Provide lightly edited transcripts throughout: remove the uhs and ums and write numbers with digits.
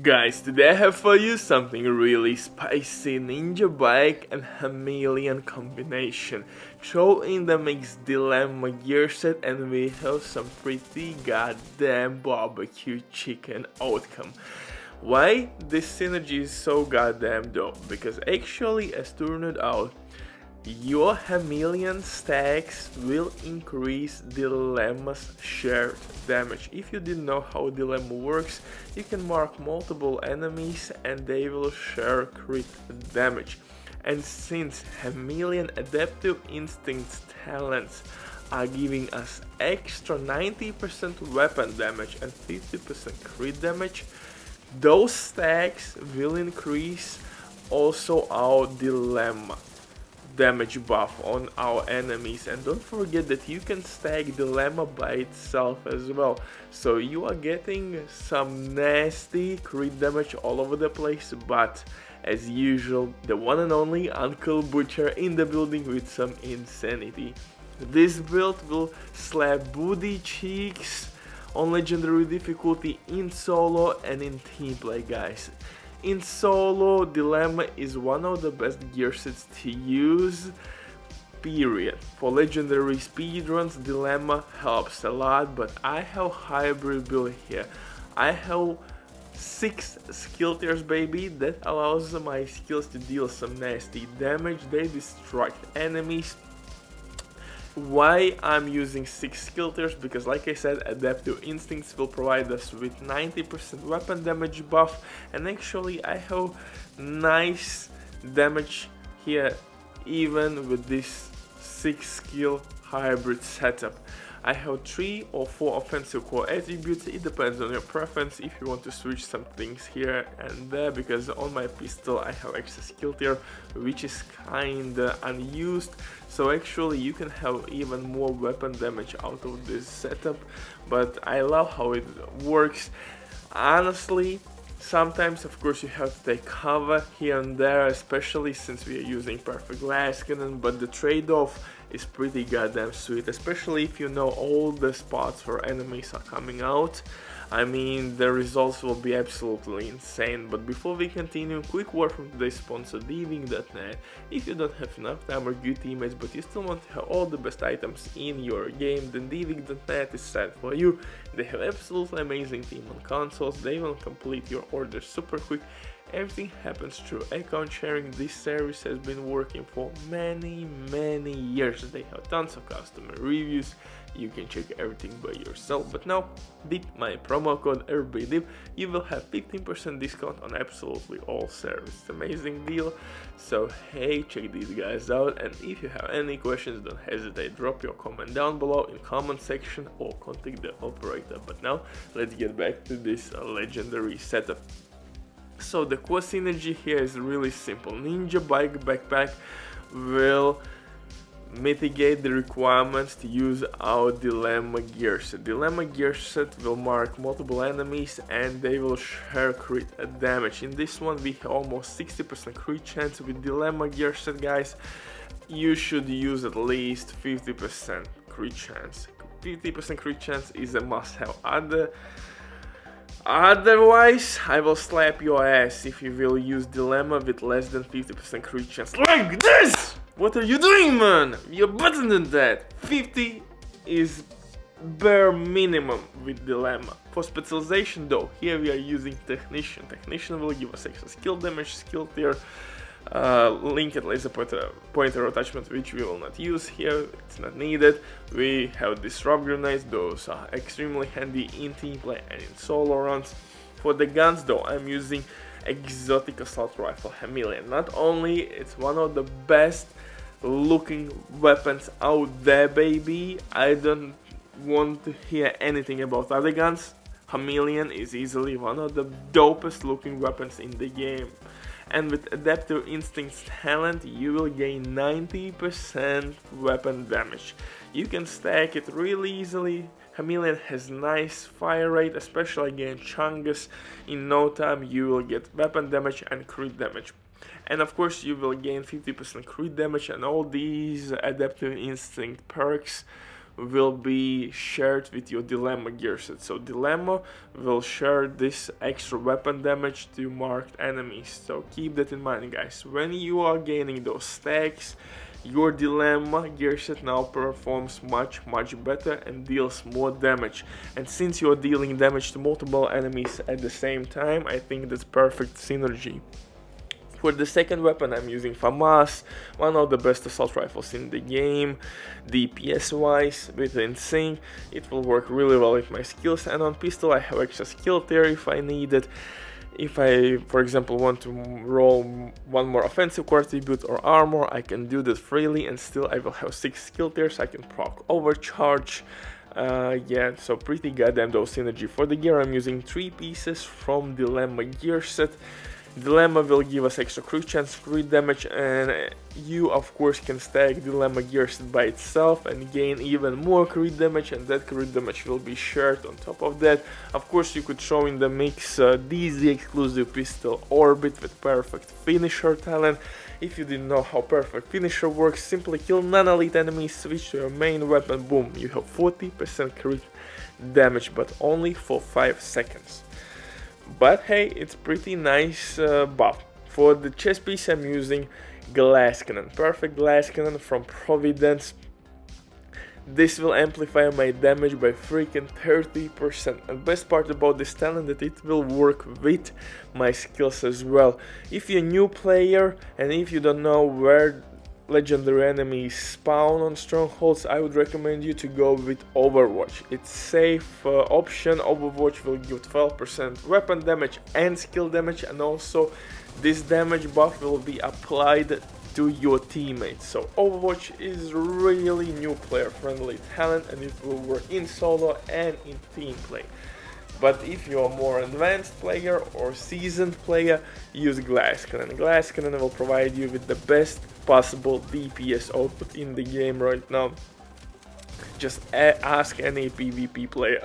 Guys, today I have for you something really spicy: ninja bike and chameleon combination. Throw in the mixed dilemma gear set and we have some pretty goddamn barbecue chicken outcome. Why this synergy is so goddamn dope? Because actually, as turned out, your chameleon stacks will increase Dilemma's shared damage. If you didn't know how Dilemma works, you can mark multiple enemies and they will share crit damage. And since chameleon adaptive instincts talents are giving us extra 90% weapon damage and 50% crit damage, those stacks will increase also our Dilemma damage buff on our enemies. And don't forget that you can stack Dilemma by itself as well, so you are getting some nasty crit damage all over the place. But as usual, the one and only Uncle Butcher in the building with some insanity. This build will slap booty cheeks on legendary difficulty in solo and in team play, guys. In solo, Dilemma is one of the best gear sets to use, period. For legendary speedruns, Dilemma helps a lot, but I have hybrid build here. I have 6 skill tiers, baby, that allows my skills to deal some nasty damage. They distract enemies. Why I'm using 6 skill tiers? Because like I said, adaptive instincts will provide us with 90% weapon damage buff, and actually I have nice damage here even with this 6 skill hybrid setup. I have 3 or 4 offensive core attributes. It depends on your preference if you want to switch some things here and there, because on my pistol I have extra skill tier which is kinda unused, so actually you can have even more weapon damage out of this setup. But I love how it works. Honestly, sometimes of course you have to take cover here and there, especially since we are using perfect glass cannon, but the trade-off is pretty goddamn sweet, especially if you know all the spots where enemies are coming out. I mean, the results will be absolutely insane. But before we continue, quick word from today's sponsor, Diving.net. If you don't have enough time or good teammates but you still want to have all the best items in your game, then Diving.net is set for you. They have absolutely amazing team on consoles. They will complete your orders super quick. Everything happens through account sharing. This service has been working for many years. They have tons of customer reviews. You can check everything by yourself. But now, with my promo code RBDIV, you will have 15% discount on absolutely all service. It's an amazing deal. So hey, check these guys out. And if you have any questions, don't hesitate. Drop your comment down below in comment section or contact the operator. But now, let's get back to this legendary setup. So the core synergy here is really simple. Ninja bike backpack will mitigate the requirements to use our Dilemma gear set. Dilemma gear set will mark multiple enemies and they will share crit damage. In this one we have almost 60% crit chance. With Dilemma gear set, guys, you should use at least 50% crit chance. 50% crit chance is a must-have. Otherwise, I will slap your ass if you will use Dilemma with less than 50% crit chance. Like this! What are you doing, man? You're better than that. 50 is bare minimum with Dilemma. For specialization though, here we are using Technician. Technician will give us extra skill damage, skill tier, linked laser pointer attachment, which we will not use here, it's not needed. We have disrupt grenades, those are extremely handy in team play and in solo runs. For the guns though, I'm using exotic assault rifle Chameleon. Not only it's one of the best looking weapons out there, baby, I don't want to hear anything about other guns. Chameleon is easily one of the dopest looking weapons in the game. And with Adaptive Instincts talent, you will gain 90% weapon damage. You can stack it really easily. Chameleon has nice fire rate, especially against Chungus. In no time you will get weapon damage and crit damage. And of course you will gain 50% crit damage, and all these Adaptive Instinct perks will be shared with your Dilemma gear set. So Dilemma will share this extra weapon damage to marked enemies. So keep that in mind, guys. When you are gaining those stacks, your Dilemma gear set now performs much better and deals more damage. And since you're dealing damage to multiple enemies at the same time, I think that's perfect synergy. For the second weapon, I'm using FAMAS, one of the best assault rifles in the game. DPS wise, within sync, it will work really well with my skills, and on pistol I have extra skill tier if I need it. If I, for example, want to roll one more offensive core attribute or armor, I can do that freely, and still I will have 6 skill tiers. I can proc overcharge. Yeah, so pretty goddamn those synergy. For the gear, I'm using 3 pieces from Dilemma gear set. Dilemma will give us extra crit chance, crit damage, and you of course can stack Dilemma gear set by itself and gain even more crit damage, and that crit damage will be shared on top of that. Of course, you could throw in the mix DZ exclusive pistol Orbit with perfect finisher talent. If you didn't know how perfect finisher works, simply kill non-elite enemies, switch to your main weapon, boom, you have 40% crit damage, but only for 5 seconds. But hey, it's pretty nice buff. For the chest piece, I'm using Glass Cannon, perfect Glass Cannon from Providence. This will amplify my damage by freaking 30%. And best part about this talent that it will work with my skills as well. If you're a new player and if you don't know where legendary enemies spawn on strongholds, I would recommend you to go with Overwatch. It's safe option. Overwatch will give 12% weapon damage and skill damage, and also this damage buff will be applied to your teammates. So Overwatch is really new player friendly talent, and it will work in solo and in team play. But if you're a more advanced player or seasoned player, use Glass Cannon. Glass Cannon will provide you with the best possible DPS output in the game right now. Just ask any PvP player.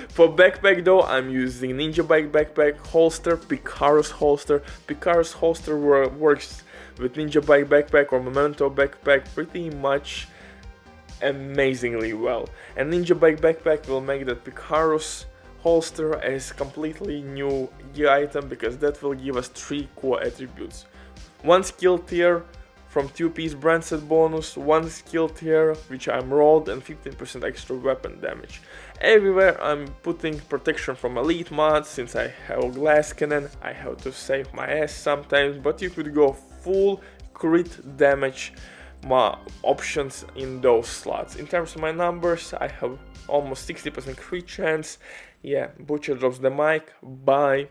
For backpack though, I'm using Ninja Bike backpack holster, Picaro's holster. Picaro's holster works with Ninja Bike backpack or Memento backpack pretty much amazingly well, and Ninja Bike backpack will make that Picaro's holster as completely new gear item, because that will give us 3 core attributes: 1 skill tier from 2-piece brand set bonus, 1 skill tier which I'm rolled, and 15% extra weapon damage. Everywhere I'm putting protection from elite mods. Since I have a Glass Cannon, I have to save my ass sometimes, but you could go full crit damage options in those slots. In terms of my numbers, I have almost 60% crit chance. Yeah, Butcher drops the mic. Bye.